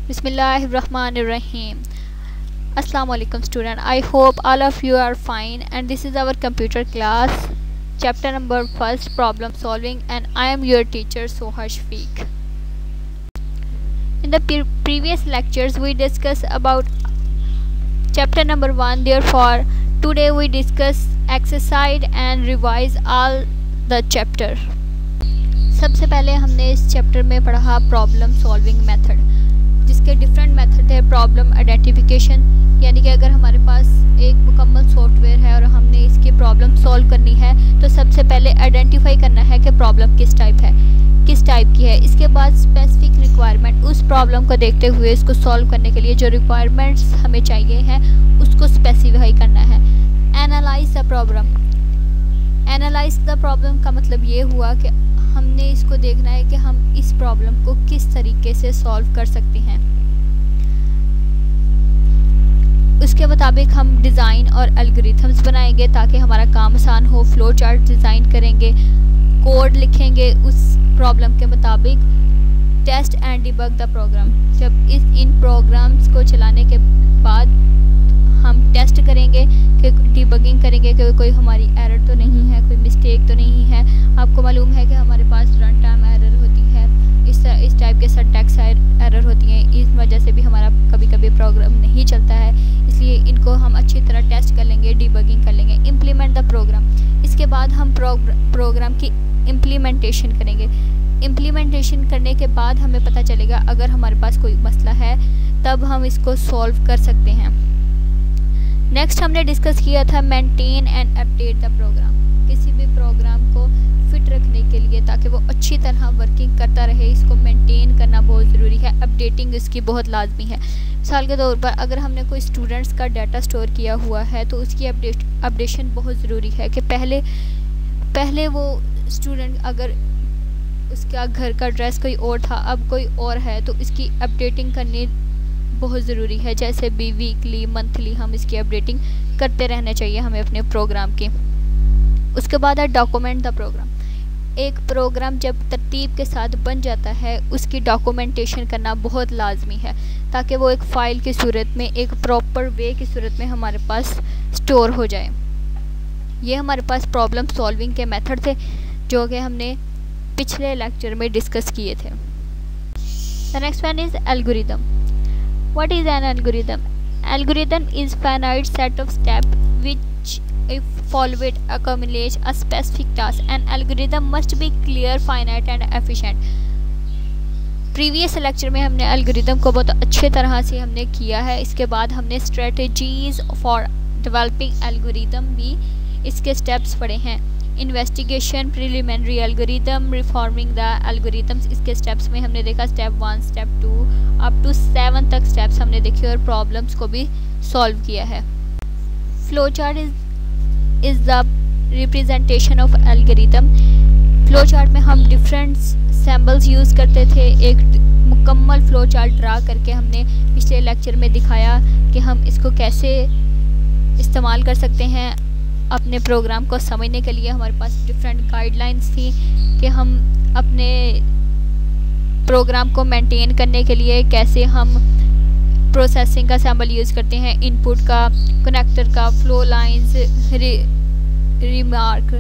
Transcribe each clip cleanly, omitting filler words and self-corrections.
Bismillahirrahmanirrahim. Assalamu alaikum student. I hope all of you are fine and this is our computer class chapter number 1 problem solving and I am your teacher Soha Shafiq. In the previous lectures we discussed about chapter number 1, therefore today we discuss exercise and revise all the chapter. सबसे पहले हमने इस chapter में पढ़ा problem solving method, जिसके different method है। Problem identification, यानी कि अगर हमारे पास एक मुकम्मल सॉफ्टवेयर है और हमने इसकी प्रॉब्लम सॉल्व करनी है तो सबसे पहले आइडेंटिफाई करना है कि प्रॉब्लम किस टाइप की है। इसके बाद स्पेसिफिक रिक्वायरमेंट, उस प्रॉब्लम को देखते हुए इसको सॉल्व करने के लिए जो रिक्वायरमेंट्स हमें चाहिए हैं उसको स्पेसिफाई करना है। Analyse the problem, analyse the problem का मतलब ये हुआ कि हमने इसको देखना है कि हम इस प्रॉब्लम को किस तरीके से सॉल्व कर सकते हैं। उसके मुताबिक हम डिज़ाइन और एल्गोरिथम्स बनाएंगे ताकि हमारा काम आसान हो। फ्लो चार्ट डिज़ाइन करेंगे, कोड लिखेंगे उस प्रॉब्लम के मुताबिक। Test and debug the program, जब इन प्रोग्राम्स को चलाने के बाद हम टेस्ट करेंगे कि डिबगिंग करेंगे कि कोई हमारी एरर तो नहीं है, कोई मिस्टेक तो नहीं है। आपको मालूम है कि हमारे पास रन टाइम एरर होती है, इस टाइप के सिंटैक्स एरर होती हैं, इस वजह से भी हमारा कभी कभी प्रोग्राम नहीं चलता है। इसलिए इनको हम अच्छी तरह टेस्ट कर लेंगे, डिबगिंग कर लेंगे। इम्प्लीमेंट द प्रोग्राम, इसके बाद हम प्रोग्राम की इम्प्लीमेंटेशन करेंगे। इम्प्लीमेंटेशन करने के बाद हमें पता चलेगा अगर हमारे पास कोई मसला है तब हम इसको सॉल्व कर सकते हैं। नेक्स्ट हमने डिस्कस किया था maintain and update the program, किसी भी प्रोग्राम को फिट रखने के लिए ताकि वो अच्छी तरह वर्किंग करता रहे, इसको मेंटेन करना बहुत ज़रूरी है। अपडेटिंग इसकी बहुत लाजमी है। मिसाल के तौर पर अगर हमने कोई स्टूडेंट्स का डाटा स्टोर किया हुआ है तो उसकी अपडेशन बहुत ज़रूरी है कि पहले वो स्टूडेंट अगर उसका घर का एड्रेस कोई और था अब कोई और है तो इसकी अपडेटिंग करनी बहुत ज़रूरी है। जैसे भी वीकली मंथली हम इसकी अपडेटिंग करते रहना चाहिए हमें अपने प्रोग्राम की। उसके बाद है डॉक्यूमेंट द प्रोग्राम। एक प्रोग्राम जब तरतीब के साथ बन जाता है उसकी डॉक्यूमेंटेशन करना बहुत लाजमी है ताकि वो एक फ़ाइल की सूरत में, एक प्रॉपर वे की सूरत में हमारे पास स्टोर हो जाए। ये हमारे पास प्रॉब्लम सॉल्विंग के मेथड थे जो कि हमने पिछले लेक्चर में डिस्कस किए थे। The next one is algorithm. What is an algorithm? Algorithm is finite set of steps which, if followed, accomplish a specific task. An algorithm must be clear, finite, and efficient. Previous lecture में हमने algorithm को बहुत अच्छे तरह से हमने किया है। इसके बाद हमने स्ट्रेटजीज फॉर डेवलपिंग एल्गोरिदम भी इसके स्टेप्स पढ़े हैं। Investigation, preliminary algorithm, reforming the algorithms, इसके स्टेप्स में हमने देखा स्टेप 1, स्टेप 2 अप टू 7 तक स्टेप्स हमने देखे और प्रॉब्लम्स को भी सॉल्व किया है। Flow chart is the representation of algorithm. Flow chart में हम डिफरेंट सैम्बल्स यूज़ करते थे। एक मुकम्मल फ्लो चार्ट ड्रा करके हमने पिछले लेक्चर में दिखाया कि हम इसको कैसे इस्तेमाल कर सकते हैं अपने प्रोग्राम को समझने के लिए। हमारे पास डिफरेंट गाइडलाइंस थी कि हम अपने प्रोग्राम को मेंटेन करने के लिए कैसे हम प्रोसेसिंग का सैम्बल यूज़ करते हैं, इनपुट का, कनेक्टर का, फ्लो लाइंस, रिमार्क,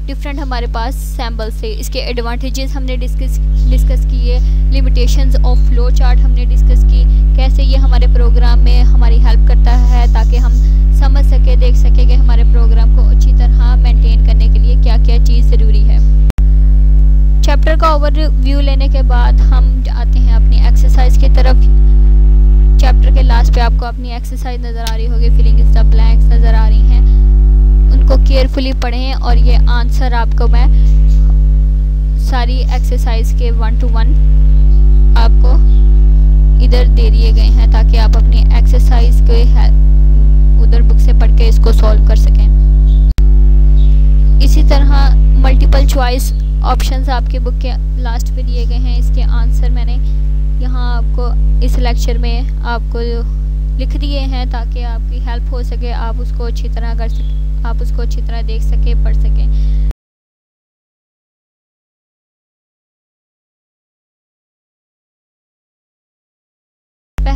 डिफरेंट हमारे पास सैम्बल्स थे। इसके एडवांटेजेस हमने डिस्कस किए। लिमिटेशंस ऑफ फ्लो चार्ट हमने डिस्कस की, कैसे ये हमारे प्रोग्राम में हमारी हेल्प करता है ताकि हम समझ सके, देख सके कि हमारे प्रोग्राम को अच्छी तरह मेंटेन करने के लिए क्या क्या चीज़ ज़रूरी है। चैप्टर का ओवरव्यू लेने के बाद हम आते हैं अपनी एक्सरसाइज की तरफ। चैप्टर के लास्ट पे आपको अपनी एक्सरसाइज नज़र आ रही होगी, फिलिंग इन द ब्लैंक्स नज़र आ रही हैं। उनको केयरफुली पढ़ें और ये आंसर आपको मैं सारी एक्सरसाइज के 1 to 1 आपको इधर दे दिए गए हैं ताकि आप अपनी एक्सरसाइज के उधर बुक से पढ़ के इसको सॉल्व कर सकें। इसी तरह मल्टीपल चॉइस ऑप्शंस आपके बुक के लास्ट पे दिए गए हैं। इसके आंसर मैंने यहाँ आपको इस लेक्चर में आपको लिख दिए हैं ताकि आपकी हेल्प हो सके, आप उसको अच्छी तरह कर सकें, आप उसको अच्छी तरह देख सकें, पढ़ सकें।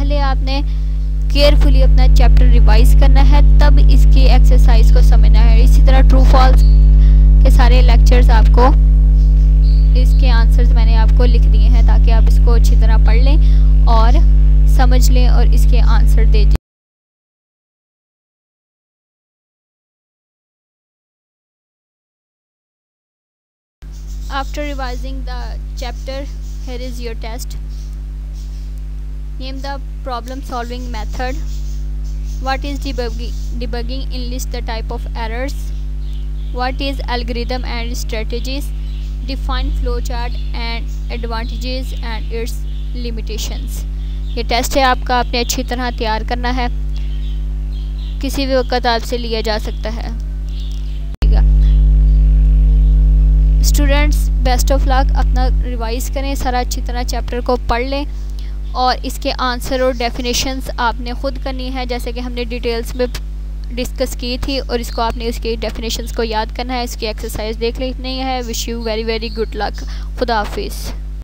पहले आपने केयरफुली अपना चैप्टर रिवाइज करना है, तब इसकी एक्सरसाइज को समझना है। इसी तरह ट्रू फॉल्स के सारे लेक्चर्स आपको, इसके आंसर्स मैंने आपको लिख दिए हैं ताकि आप इसको अच्छी तरह पढ़ लें और समझ लें और इसके आंसर दे दें। After revising the chapter, here is your test. Name the problem solving method. What is debugging? Enlist the type of errors. What is algorithm and strategies? Define flowchart and advantages and its limitations. ये test है आपका, आपने अच्छी तरह तैयार करना है, किसी भी वक्त आपसे लिया जा सकता है। स्टूडेंट्स बेस्ट ऑफ लक, अपना रिवाइज करें, सारा अच्छी तरह चैप्टर को पढ़ लें और इसके आंसर और डेफिनेशंस आपने खुद करनी है जैसे कि हमने डिटेल्स में डिस्कस की थी, और इसको आपने उसके डेफिनेशंस को याद करना है, इसकी एक्सरसाइज देख लेनी है। Wish you very very good luck. खुदा हाफिज़।